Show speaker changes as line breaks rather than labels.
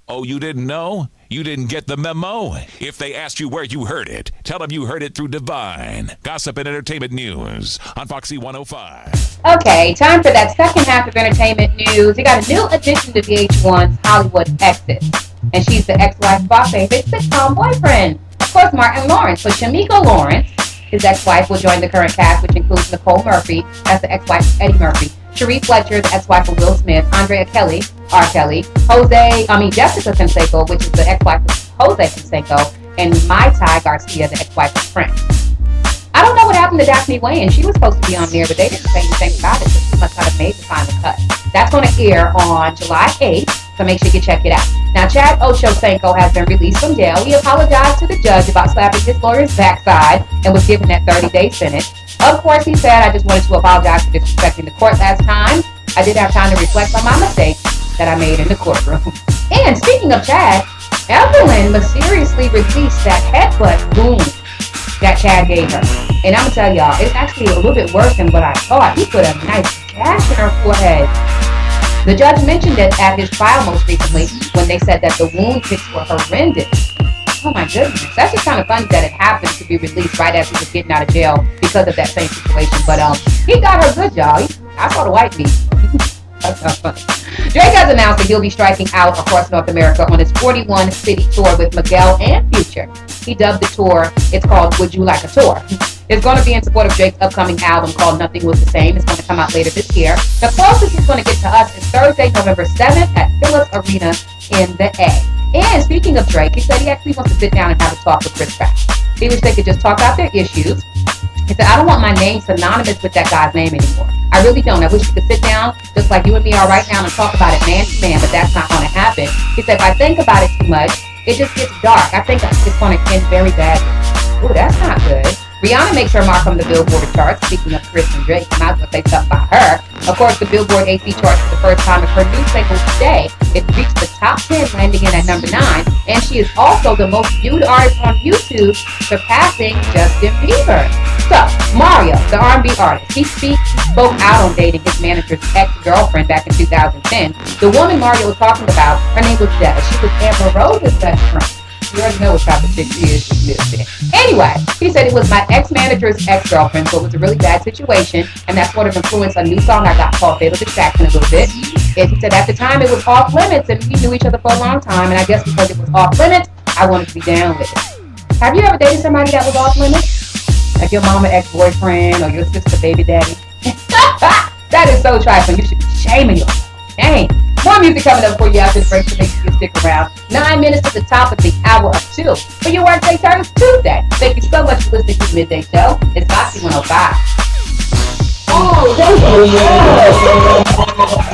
Oh, you didn't know? You didn't get the memo? If they asked you where you heard it, tell them you heard it through Divine. Gossip and entertainment news on Foxie 105.
Okay, time for that second half of entertainment news. We got a new addition to VH1's Hollywood Exes. And she's the ex-wife of our favorite sitcom boyfriend. Of course, Martin Lawrence. So Shamika Lawrence, his ex-wife, will join the current cast, which includes Nicole Murphy, that's the ex-wife of Eddie Murphy, Cherie Fletcher, the ex-wife of Will Smith, Andrea Kelly, R. Kelly, Jessica Canseco, which is the ex-wife of Jose Canseco, and Mai Tai Garcia, the ex-wife of Prince. I don't know what happened to Daphne Wayne. She was supposed to be on there, but they didn't say anything about it, so she must not have made the final cut. That's going to air on July 8th, so make sure you check it out. Now, Chad Ochocinco has been released from jail. He apologized to the judge about slapping his lawyer's backside and was given that 30-day sentence. Of course, he said, I just wanted to apologize for disrespecting the court last time. I did have time to reflect on my mistakes that I made in the courtroom. And speaking of Chad, Evelyn mysteriously released that headbutt wound that Chad gave her. And I'm going to tell y'all, it's actually a little bit worse than what I thought. He put a nice gash in her forehead. The judge mentioned it at his trial most recently when they said that the wound kicks were horrendous. Oh my goodness. That's just kind of funny that it happened to be released right as he was getting out of jail because of that same situation. But he got her good, y'all. I saw the white meat. That's not funny. Drake has announced that he'll be striking out across North America on his 41-city tour with Miguel and Future. He dubbed the tour, it's called Would You Like a Tour? It's going to be in support of Drake's upcoming album called Nothing Was the Same. It's going to come out later this year. The closest he's going to get to us is Thursday, November 7th at Phillips Arena in the A. And speaking of Drake, he said he actually wants to sit down and have a talk with Chris Pratt. He wish they could just talk out their issues. He said, I don't want my name synonymous with that guy's name anymore. I really don't. I wish we could sit down, just like you and me are right now, and talk about it man to man, but that's not going to happen. He said, if I think about it too much, it just gets dark. I think it's going to end very badly. Ooh, that's not good. Rihanna makes her mark on the Billboard charts. Speaking of Chris and Drake, I might as well say something about her. Of course, the Billboard AC charts for the first time of her new single Midday. It reached the top 10, landing in at number 9. And she is also the most viewed artist on YouTube, surpassing Justin Bieber. So, Mario, the R&B artist, he spoke out on dating his manager's ex-girlfriend back in 2010. The woman Mario was talking about, her name was Deb. She was Amber Rose's best friend. You already know what type of chick she is. Anyway, he said it was my ex-manager's ex-girlfriend, so it was a really bad situation, and that sort of influenced a new song I got called Fatal Distraction a little bit. And he said at the time it was off limits, and we knew each other for a long time, and I guess because it was off limits, I wanted to be down with it. Have you ever dated somebody that was off limits? Like your mama ex-boyfriend or your sister baby daddy? That is so trifling. You should be shaming yourself. Dang. More music coming up for you after the break, so make sure you stick around. 9 minutes to the top of the hour of 2. For your workday turns Tuesday. Thank you so much for listening to the Midday Show. It's Foxie 105. Oh, thank you.